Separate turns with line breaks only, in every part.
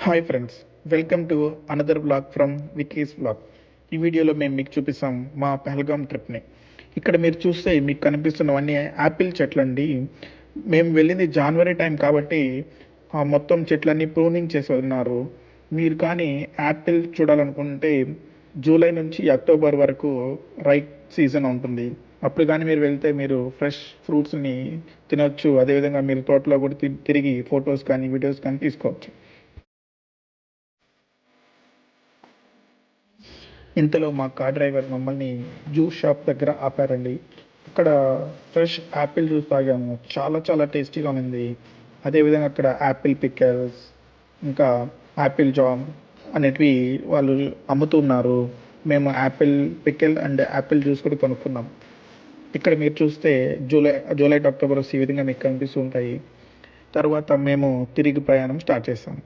Hi friends, welcome to another blog from Vicky's blog. ఈ వీడియోలో మేము మీకు చూపిస్తాం మా పహల్గామ్ ట్రిప్ని. ఇక్కడ మీరు చూస్తే మీకు కనిపిస్తున్నవన్నీ యాపిల్ చెట్లండి. మేము వెళ్ళింది జనవరి టైం కాబట్టి మొత్తం చెట్లన్నీ ప్రూనింగ్ చేసి వదిలినారు. మీరు కానీ యాపిల్ చూడాలనుకుంటే జూలై నుంచి అక్టోబర్ వరకు రైట్ సీజన్ ఉంటుంది. అప్పుడు కానీ మీరు వెళ్తే మీరు ఫ్రెష్ ఫ్రూట్స్ని తినొచ్చు. అదేవిధంగా మీరు తోటలో కూడా తిరిగి ఫొటోస్ కానీ వీడియోస్ కానీ తీసుకోవచ్చు. ఇంతలో మా కార్ డ్రైవర్ మమ్మల్ని జ్యూస్ షాప్ దగ్గర ఆపారండి. అక్కడ ఫ్రెష్ యాపిల్ జ్యూస్ తాగాము. చాలా చాలా టేస్టీగా ఉంది. అదేవిధంగా అక్కడ యాపిల్ పిక్కల్స్, ఇంకా యాపిల్ జామ్ అనేటివి వాళ్ళు అమ్ముతున్నారు. మేము Apple pickle and Apple juice కూడా కొనుక్కున్నాం. ఇక్కడ మీరు చూస్తే జూలై టు అక్టోబర్ ఈ విధంగా మీకు కనిపిస్తూ ఉంటాయి. తర్వాత మేము తిరిగి ప్రయాణం స్టార్ట్ చేస్తాం.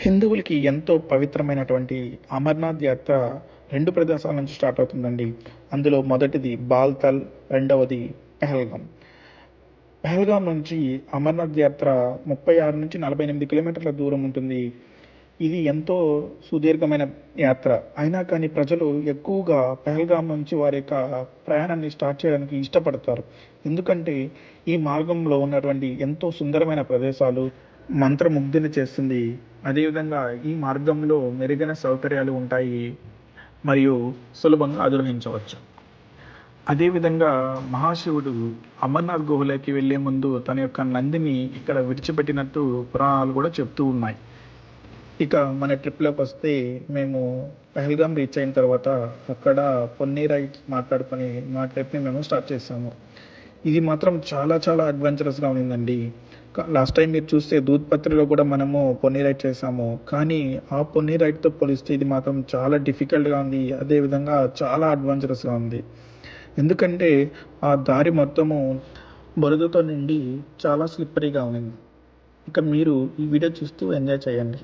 హిందువులకి ఎంతో పవిత్రమైనటువంటి అమర్నాథ్ యాత్ర 2 ప్రదేశాల నుంచి స్టార్ట్ అవుతుందండి. అందులో మొదటిది బాల్తల్, రెండవది పెహల్గాం. పెహల్గాం నుంచి అమర్నాథ్ యాత్ర 36 నుంచి 48 కిలోమీటర్ల దూరం ఉంటుంది. ఇది ఎంతో సుదీర్ఘమైన యాత్ర అయినా కానీ ప్రజలు ఎక్కువగా పెహల్గాం నుంచి వారి యొక్క ప్రయాణాన్ని స్టార్ట్ చేయడానికి ఇష్టపడతారు. ఎందుకంటే ఈ మార్గంలో ఉన్నటువంటి ఎంతో సుందరమైన ప్రదేశాలు మంత్రముగ్ధుని చేస్తుంది. అదేవిధంగా ఈ మార్గంలో మెరుగైన సౌకర్యాలు ఉంటాయి మరియు సులభంగా అధిరోహించవచ్చు. అదేవిధంగా మహాశివుడు అమర్నాథ్ గుహలోకి వెళ్ళే ముందు తన యొక్క నందిని ఇక్కడ విడిచిపెట్టినట్టు పురాణాలు కూడా చెప్తూ ఉన్నాయి. ఇక మన ట్రిప్లోకి వస్తే మేము పెహల్గాం రీచ్ అయిన తర్వాత అక్కడ పొన్నీ రైడ్ మాట్లాడుకొని మా ట్రిప్ని మేము స్టార్ట్ చేసాము. ఇది మాత్రం చాలా చాలా అడ్వెంచరస్గా ఉండిందండి. లాస్ట్ టైం మీరు చూస్తే దూద్పత్రిలో కూడా మనము పొన్నీ రైడ్ చేసాము. కానీ ఆ పొన్నీ రైడ్తో పోలిస్తే ఇది మాత్రం చాలా డిఫికల్ట్గా ఉంది. అదేవిధంగా చాలా అడ్వెంచరస్గా ఉంది. ఎందుకంటే ఆ దారి మొత్తము బురదతో నిండి చాలా స్లిప్పరీగా ఉంది. ఇక మీరు ఈ వీడియో చూస్తూ ఎంజాయ్ చేయండి.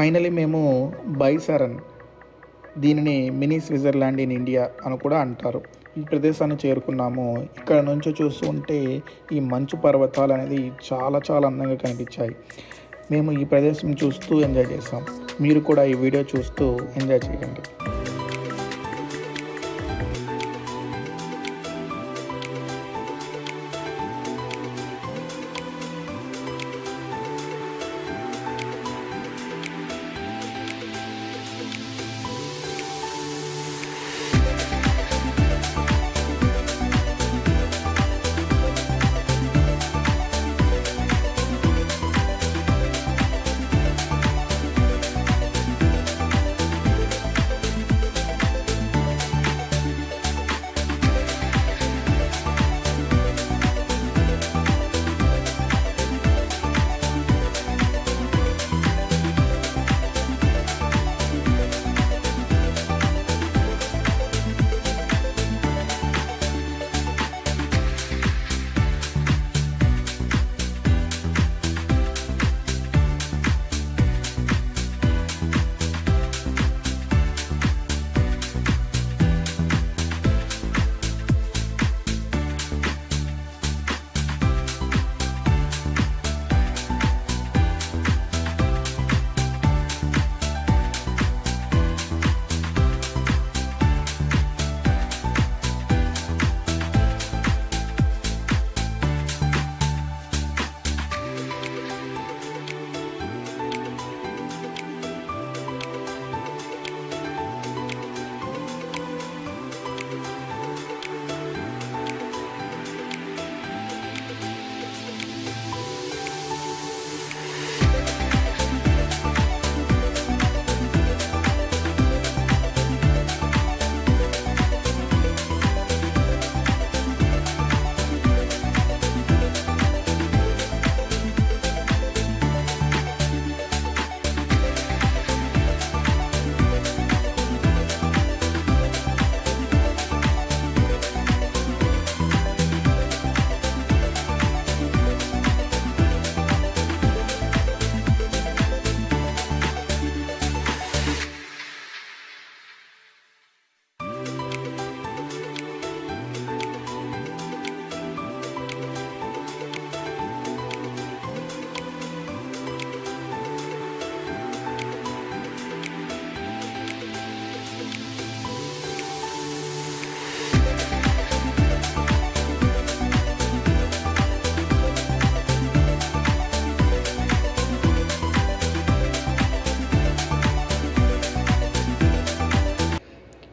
ఫైనలీ మేము బైసరన్, దీనిని మినీ స్విట్జర్లాండ్ ఇన్ ఇండియా అని కూడా అంటారు, ఈ ప్రదేశాన్ని చేరుకున్నాము. ఇక్కడ నుంచి చూస్తుంటే ఈ మంచు పర్వతాలు అనేది చాలా చాలా అందంగా కనిపించాయి. మేము ఈ ప్రదేశం చూస్తూ ఎంజాయ్ చేసాం. మీరు కూడా ఈ వీడియో చూస్తూ ఎంజాయ్ చేయండి.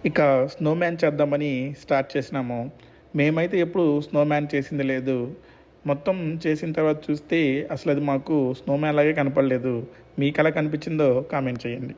ఇక స్నోమ్యాన్ చేద్దామని స్టార్ట్ చేసినాము. మేమైతే ఎప్పుడు స్నోమ్యాన్ చేసింది లేదు. మొత్తం చేసిన తర్వాత చూస్తే అసలు అది మాకు స్నోమ్యాన్ లాగే కనపడలేదు. మీకు ఎలా కనిపించిందో కామెంట్ చేయండి.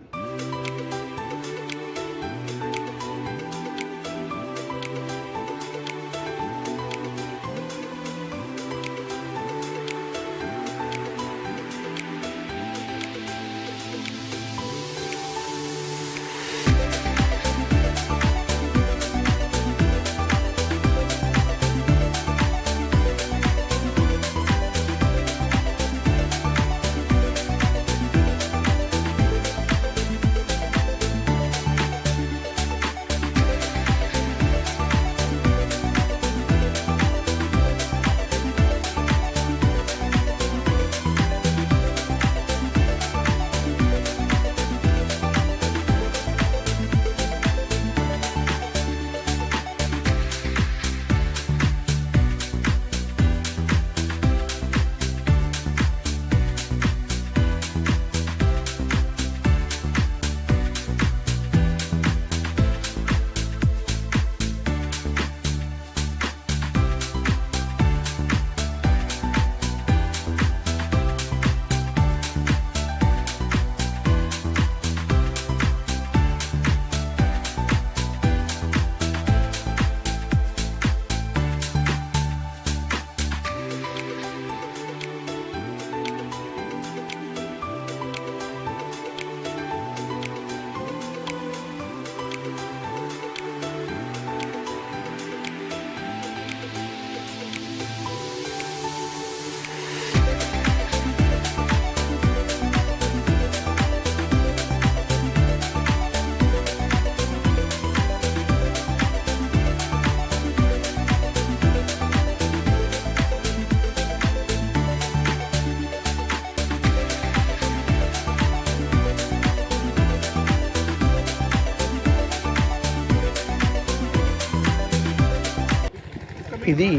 ఇది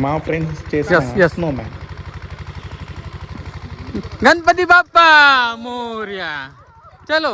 మా ఫ్రెండ్స్
Yes,
చేసిన
yes.
Snow man.
Ganpati Bappa Morya. चलो.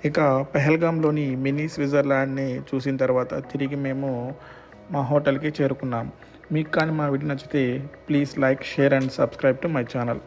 ఇక పెహల్గాంలోని మినీ స్విట్జర్లాండ్ని చూసిన తర్వాత తిరిగి మేము మా హోటల్కి చేరుకున్నాం. మీకు కానీ మా వీడియో నచ్చితే please like, share and subscribe to my channel.